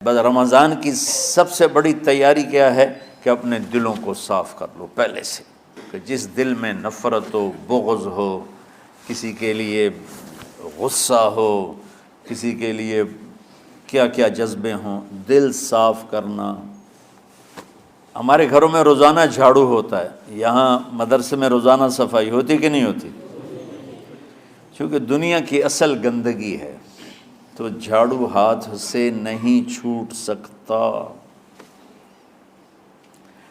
بس رمضان کی سب سے بڑی تیاری کیا ہے کہ اپنے دلوں کو صاف کر لو پہلے سے، کہ جس دل میں نفرت ہو، بغض ہو، کسی کے لیے غصہ ہو، کسی کے لیے کیا کیا جذبے ہوں، دل صاف کرنا۔ ہمارے گھروں میں روزانہ جھاڑو ہوتا ہے، یہاں مدرسے میں روزانہ صفائی ہوتی کہ نہیں ہوتی؟ چونکہ دنیا کی اصل گندگی ہے تو جھاڑو ہاتھ سے نہیں چھوٹ سکتا۔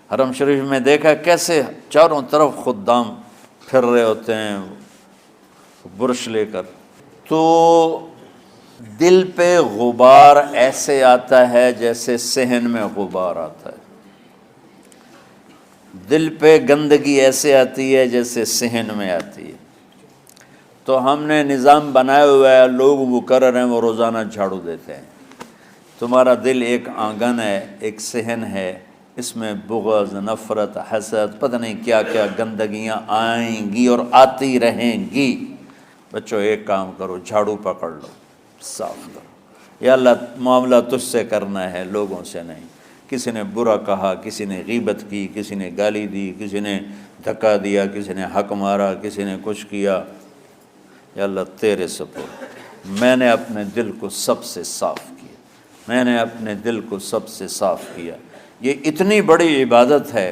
حرم شریف میں دیکھا کیسے چاروں طرف خدام پھر رہے ہوتے ہیں برش لے کر، تو دل پہ غبار ایسے آتا ہے جیسے صحن میں غبار آتا ہے، دل پہ گندگی ایسے آتی ہے جیسے صحن میں آتی ہے۔ تو ہم نے نظام بنایا ہوا ہے، لوگ مقرر ہیں وہ روزانہ جھاڑو دیتے ہیں۔ تمہارا دل ایک آنگن ہے، ایک صحن ہے، اس میں بغض، نفرت، حسد، پتہ نہیں کیا کیا گندگیاں آئیں گی اور آتی رہیں گی۔ بچوں ایک کام کرو، جھاڑو پکڑ لو، صاف کرو۔ یا اللہ معاملہ تجھ سے کرنا ہے، لوگوں سے نہیں۔ کسی نے برا کہا، کسی نے غیبت کی، کسی نے گالی دی، کسی نے دھکا دیا، کسی نے حق مارا، کسی نے کچھ کیا، یا اللہ تیرے سپرد میں نے اپنے دل کو سب سے صاف کیا، میں نے اپنے دل کو سب سے صاف کیا۔ یہ اتنی بڑی عبادت ہے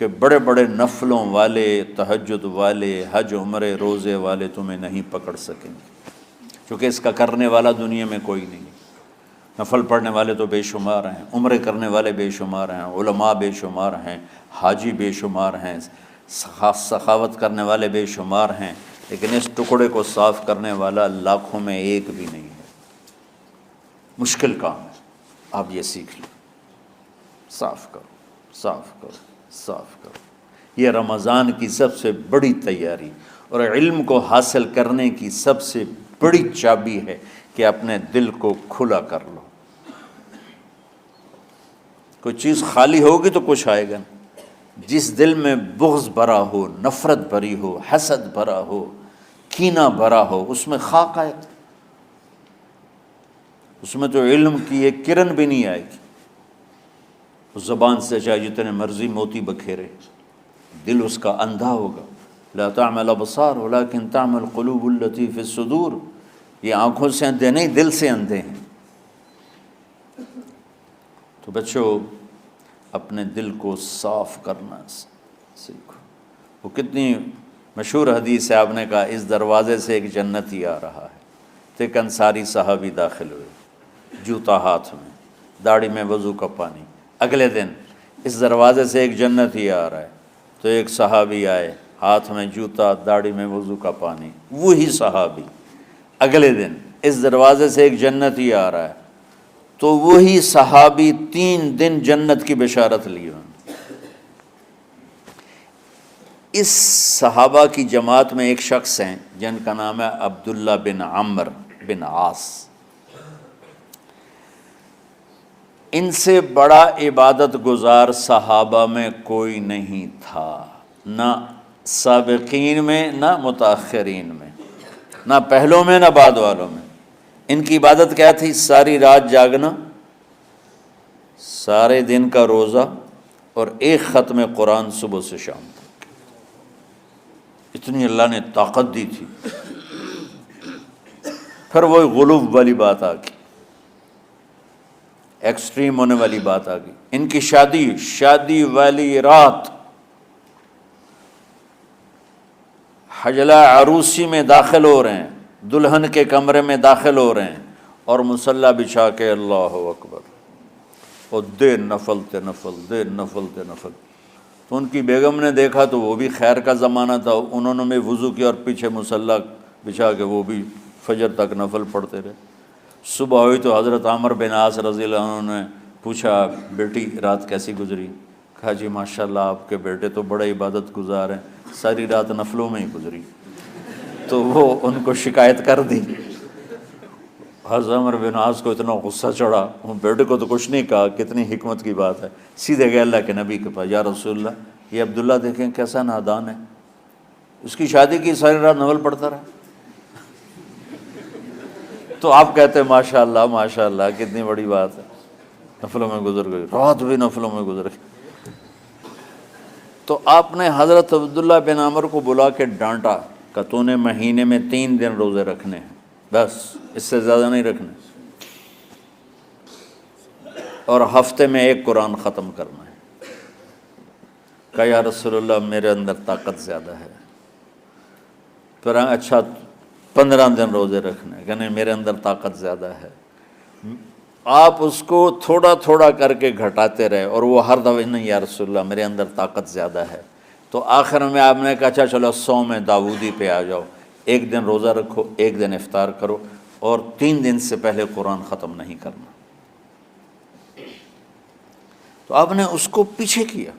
کہ بڑے بڑے نفلوں والے، تہجد والے، حج عمرے روزے والے تمہیں نہیں پکڑ سکیں گے، کیونکہ اس کا کرنے والا دنیا میں کوئی نہیں۔ نفل پڑھنے والے تو بے شمار ہیں، عمرے کرنے والے بے شمار ہیں، علماء بے شمار ہیں، حاجی بے شمار ہیں، سخاوت کرنے والے بے شمار ہیں، لیکن اس ٹکڑے کو صاف کرنے والا لاکھوں میں ایک بھی نہیں ہے۔ مشکل کام ہے، آپ یہ سیکھ لیں، صاف کرو، صاف کرو، صاف کرو۔ یہ رمضان کی سب سے بڑی تیاری اور علم کو حاصل کرنے کی سب سے بڑی چابی ہے کہ اپنے دل کو کھلا کر لو۔ کوئی چیز خالی ہوگی تو کچھ آئے گا۔ جس دل میں بغض بھرا ہو، نفرت بھری ہو، حسد بھرا ہو، کینہ بھرا ہو، اس میں خاک آئے گا، اس میں تو علم کی ایک کرن بھی نہیں آئے گی۔ اس زبان سے چاہے جتنے مرضی موتی بکھیرے، دل اس کا اندھا ہوگا۔ لا تعمى الابصار ولكن تعمى القلوب التي في الصدور۔ یہ آنکھوں سے اندھے نہیں، دل سے اندھے ہیں۔ تو بچوں اپنے دل کو صاف کرنا سیکھو۔ وہ کتنی مشہور حدیث ہے، آپ نے کہا اس دروازے سے ایک جنتی آ رہا ہے، تو ایک انصاری صحابی داخل ہوئے، جوتا ہاتھ میں، داڑھی میں وضو کا پانی۔ اگلے دن اس دروازے سے ایک جنتی آ رہا ہے، تو ایک صحابی آئے، ہاتھ میں جوتا، داڑھی میں وضو کا پانی، وہی صحابی۔ اگلے دن اس دروازے سے ایک جنتی آ رہا ہے، تو وہی صحابی 3 دن جنت کی بشارت لی انہوں نے۔ اس صحابہ کی جماعت میں ایک شخص ہیں جن کا نام ہے عبداللہ بن عمرو بن عاص۔ ان سے بڑا عبادت گزار صحابہ میں کوئی نہیں تھا، نہ سابقین میں نہ متاخرین میں، نہ پہلوں میں نہ بعد والوں میں۔ ان کی عبادت کیا تھی؟ ساری رات جاگنا، سارے دن کا روزہ، اور ایک ختم قرآن صبح سے شام تک۔ اتنی اللہ نے طاقت دی تھی۔ پھر وہی غلوب والی بات آ گئی، ایکسٹریم ہونے والی بات آ گئی۔ ان کی شادی والی رات حجلہ عروسی میں داخل ہو رہے ہیں، دلہن کے کمرے میں داخل ہو رہے ہیں، اور مصلی بچھا کے اللہ اکبر، اور دیر نفل تے نفل، دیر نفل تے نفل۔ تو ان کی بیگم نے دیکھا تو وہ بھی خیر کا زمانہ تھا، انہوں نے بھی وضو کیا اور پیچھے مصلی بچھا کے وہ بھی فجر تک نفل پڑھتے رہے۔ صبح ہوئی تو حضرت عمرو بن عاص رضی اللہ عنہ نے پوچھا، بیٹی رات کیسی گزری؟ کہا جی ماشاءاللہ آپ کے بیٹے تو بڑے عبادت گزار ہیں، ساری رات نفلوں میں ہی گزری۔ تو وہ ان کو شکایت کر دی۔ حضرت عمرو بن عاص کو اتنا غصہ چڑھا، وہ بیٹے کو تو کچھ نہیں کہا، کتنی حکمت کی بات ہے، سیدھے گئے اللہ کے نبی کے پاس، یا رسول اللہ یہ عبداللہ دیکھیں کیسا نادان ہے، اس کی شادی کی ساری رات نفل پڑھتا رہا۔ تو آپ کہتے ہیں ماشاءاللہ ماشاءاللہ کتنی بڑی بات ہے۔ نفلوں میں گزر گئی، رات بھی نفلوں میں گزر گئی۔ تو آپ نے حضرت عبداللہ بن عمر کو بلا کے ڈانٹا کہ تو نے مہینے میں 3 دن روزے رکھنے ہیں، بس اس سے زیادہ نہیں رکھنے، اور ہفتے میں 1 قرآن ختم کرنا ہے۔ کہا یا رسول اللہ میرے اندر طاقت زیادہ ہے۔ پھر اچھا 15 دن روزے رکھنے، کہ نہیں میرے اندر طاقت زیادہ ہے۔ آپ اس کو تھوڑا تھوڑا کر کے گھٹاتے رہے، اور وہ ہر دفعہ نہیں یا رسول اللہ میرے اندر طاقت زیادہ ہے۔ تو آخر میں آپ نے کہا اچھا چلو صوم داؤدی پہ آ جاؤ، 1 دن روزہ رکھو، 1 دن افطار کرو، اور 3 دن سے پہلے قرآن ختم نہیں کرنا۔ تو آپ نے اس کو پیچھے کیا۔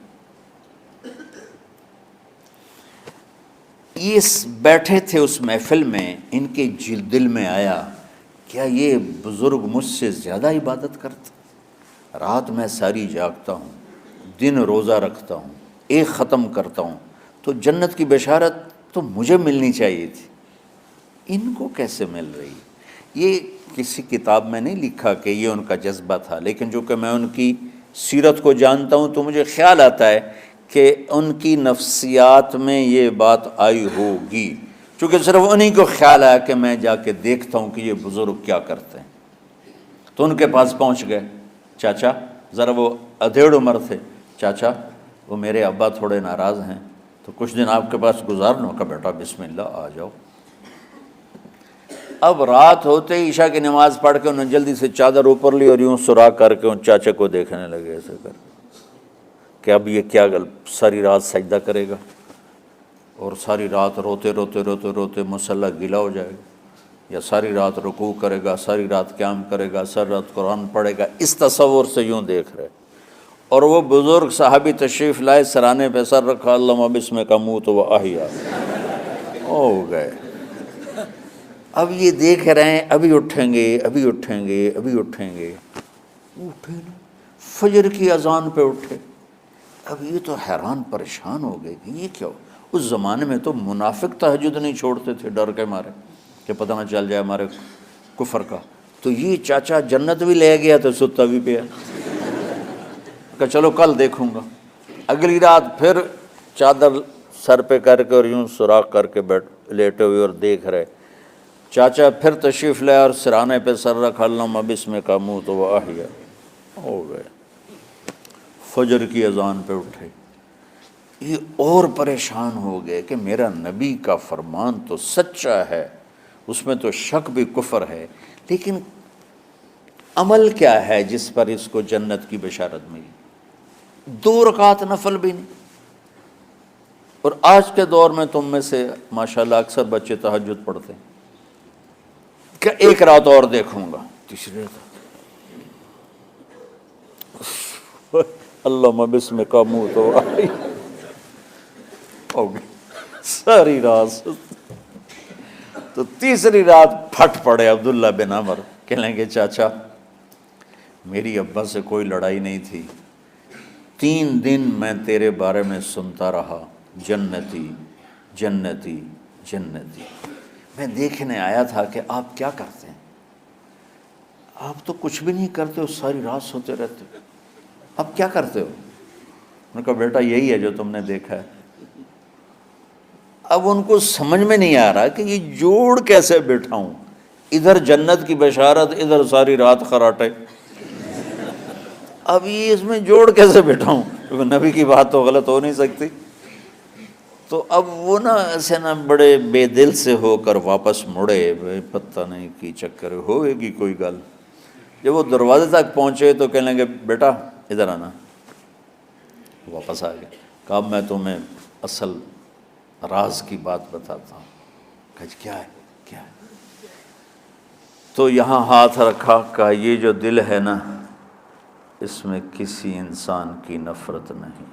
یہ بیٹھے تھے اس محفل میں، ان کے دل میں آیا کیا یہ بزرگ مجھ سے زیادہ عبادت کرتے؟ رات میں ساری جاگتا ہوں، دن روزہ رکھتا ہوں، 1 ختم کرتا ہوں، تو جنت کی بشارت تو مجھے ملنی چاہیے تھی، ان کو کیسے مل رہی؟ یہ کسی کتاب میں نہیں لکھا کہ یہ ان کا جذبہ تھا، لیکن جو کہ میں ان کی سیرت کو جانتا ہوں تو مجھے خیال آتا ہے کہ ان کی نفسیات میں یہ بات آئی ہوگی، چونکہ صرف انہی کو خیال آیا کہ میں جا کے دیکھتا ہوں کہ یہ بزرگ کیا کرتے ہیں۔ تو ان کے پاس پہنچ گئے، چاچا، ذرا وہ ادھیڑ عمر تھے، چاچا وہ میرے ابا تھوڑے ناراض ہیں تو کچھ دن آپ کے پاس گزار لوں؟ کہ بیٹا بسم اللہ آ جاؤ۔ اب رات ہوتے ہی عشاء کی نماز پڑھ کے انہوں نے جلدی سے چادر اوپر لی اور یوں سراغ کر کے ان چاچا کو دیکھنے لگے ایسے کر کہ اب یہ کیا ساری رات سجدہ کرے گا، اور ساری رات روتے روتے روتے روتے مسلح گیلا ہو جائے گا، یا ساری رات رکوع کرے گا، ساری رات قیام کرے گا، ساری رات قرآن پڑھے گا، اس تصور سے یوں دیکھ رہے۔ اور وہ بزرگ صحابی تشریف لائے، سرانے پہ سر رکھا، اللہم بسمک اموت و احیا، ہو گئے۔ اب یہ دیکھ رہے ہیں ابھی اٹھیں گے، ابھی اٹھیں گے، ابھی اٹھیں گے، اٹھے نا، فجر کی اذان پہ اٹھے۔ اب یہ تو حیران پریشان ہو گئے کہ یہ کیا ہو؟ اس زمانے میں تو منافق تہجد نہیں چھوڑتے تھے ڈر کے مارے کہ پتہ نہ چل جائے ہمارے کفر کا، تو یہ چاچا جنت بھی لے گیا تو ستا بھی پیا کہ چلو کل دیکھوں گا۔ اگلی رات پھر چادر سر پہ کر کے اور یوں سوراخ کر کے لیٹے ہوئے اور دیکھ رہے۔ چاچا پھر تشریف لائے اور سرانے پہ سر رکھا، اللہم بسمک اموت و احیا، ہو گئے۔ فجر کی اذان پہ اٹھے، یہ اور پریشان ہو گئے کہ میرا نبی کا فرمان تو سچا ہے، اس میں تو شک بھی کفر ہے، لیکن عمل کیا ہے جس پر اس کو جنت کی بشارت ملی؟ 2 رکعت نفل بھی نہیں۔ اور آج کے دور میں تم میں سے ماشاءاللہ اکثر بچے تہجد پڑھتے ہیں کہ 1 رات اور دیکھوں گا، تیسری رات اللہم بسمک اموت و احیا، ہو گئی ساری رات۔ تو تیسری رات پھٹ پڑے عبداللہ بن عمر، کہنے لگے چاچا میری ابا سے کوئی لڑائی نہیں تھی، 3 دن میں تیرے بارے میں سنتا رہا، جنتی جنتی جنتی۔ میں دیکھنے آیا تھا کہ آپ کیا کرتے ہیں، آپ تو کچھ بھی نہیں کرتے ہو، ساری رات سوتے رہتے ہو، اب کیا کرتے ہو؟ انہوں نے کہا بیٹا یہی ہے جو تم نے دیکھا ہے۔ اب ان کو سمجھ میں نہیں آ رہا کہ یہ جوڑ کیسے بٹھاؤں، ادھر جنت کی بشارت، ادھر ساری رات خراٹے، اب یہ اس میں جوڑ کیسے بٹھاؤں، کیونکہ نبی کی بات تو غلط ہو نہیں سکتی۔ تو اب وہ نا ایسے نا بڑے بے دل سے ہو کر واپس مڑے، پتہ نہیں کی چکر ہوئے گی کوئی گل۔ جب وہ دروازے تک پہنچے تو کہنے لگے بیٹا ادھر آنا، واپس آ گئے۔ کہا میں تمہیں اصل راز کی بات بتاتا ہوں۔ کہا کیا ہے کیا ہے؟ تو یہاں ہاتھ رکھا، کہا یہ جو دل ہے نا اس میں کسی انسان کی نفرت نہیں۔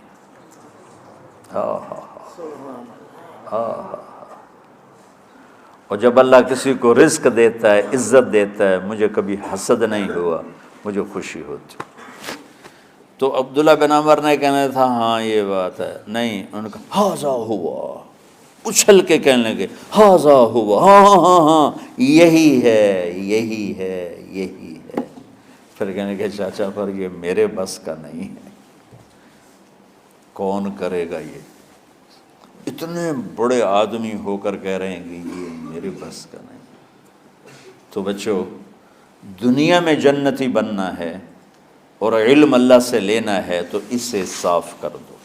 اور جب اللہ کسی کو رزق دیتا ہے، عزت دیتا ہے، مجھے کبھی حسد نہیں ہوا، مجھے خوشی ہوتی۔ تو عبداللہ بن عمر نے کہنا تھا ہاں یہ بات ہے، نہیں، انہوں نے کہا ہاذا ہوا، اچھل کے کہنے لگے ہاذا ہوا، ہاں ہاں ہاں ہاں یہی ہے یہی ہے یہی ہے۔ پھر کہنے کہ چاچا پر یہ میرے بس کا نہیں ہے، کون کرے گا یہ؟ اتنے بڑے آدمی ہو کر کہہ رہے ہیں کہ یہ میرے بس کا نہیں۔ تو بچوں، دنیا میں جنتی بننا ہے اور علم اللہ سے لینا ہے تو اسے صاف کر دو،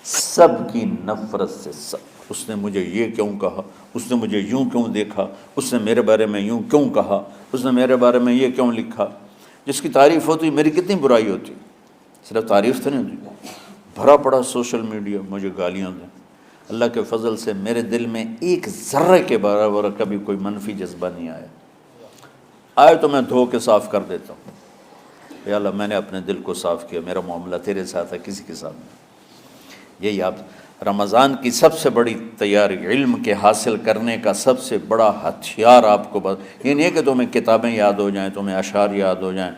سب کی نفرت سے۔ اس نے مجھے یہ کیوں کہا، اس نے مجھے یوں کیوں دیکھا، اس نے میرے بارے میں یوں کیوں کہا، اس نے میرے بارے میں یہ کیوں لکھا۔ جس کی تعریف ہوتی میری کتنی برائی ہوتی، صرف تعریف تو نہیں ہوتی، بھرا پڑا سوشل میڈیا مجھے گالیاں دیں۔ اللہ کے فضل سے میرے دل میں ایک ذرے کے برابر کبھی کوئی منفی جذبہ نہیں آیا، آئے تو میں دھو کے صاف کر دیتا ہوں، یا اللہ میں نے اپنے دل کو صاف کیا، میرا معاملہ تیرے ساتھ ہے، کسی کے ساتھ نہیں۔ یہی آپ رمضان کی سب سے بڑی تیاری، علم کے حاصل کرنے کا سب سے بڑا ہتھیار آپ کو یہ نہیں ہے کہ تمہیں کتابیں یاد ہو جائیں، تمہیں اشعار یاد ہو جائیں۔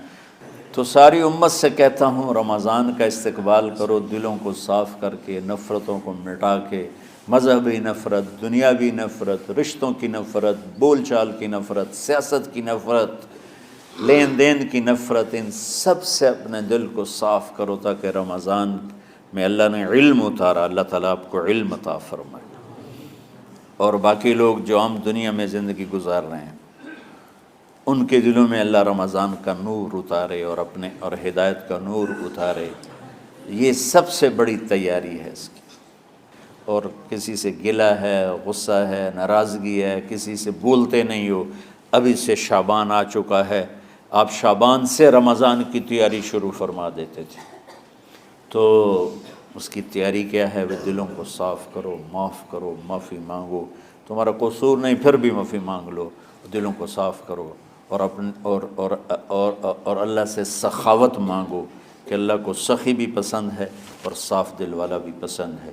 تو ساری امت سے کہتا ہوں رمضان کا استقبال کرو، دلوں کو صاف کر کے، نفرتوں کو مٹا کے، مذہبی نفرت، دنیاوی نفرت، رشتوں کی نفرت، بول چال کی نفرت، سیاست کی نفرت، لین دین کی نفرت، ان سب سے اپنے دل کو صاف کرو تاکہ رمضان میں اللہ نے علم اتارا، اللہ تعالیٰ آپ کو علم عطا فرمائے، اور باقی لوگ جو عام دنیا میں زندگی گزار رہے ہیں ان کے دلوں میں اللہ رمضان کا نور اتارے اور اپنے اور ہدایت کا نور اتارے۔ یہ سب سے بڑی تیاری ہے اس کی۔ اور کسی سے گلہ ہے، غصہ ہے، ناراضگی ہے، کسی سے بولتے نہیں ہو، ابھی سے شعبان آ چکا ہے، آپ شعبان سے رمضان کی تیاری شروع فرما دیتے تھے، تو اس کی تیاری کیا ہے؟ وہ دلوں کو صاف کرو، معاف کرو، معافی مانگو، تمہارا قصور نہیں پھر بھی معافی مانگ لو، دلوں کو صاف کرو، اور اپنے اور اللہ سے سخاوت مانگو کہ اللہ کو سخی بھی پسند ہے اور صاف دل والا بھی پسند ہے۔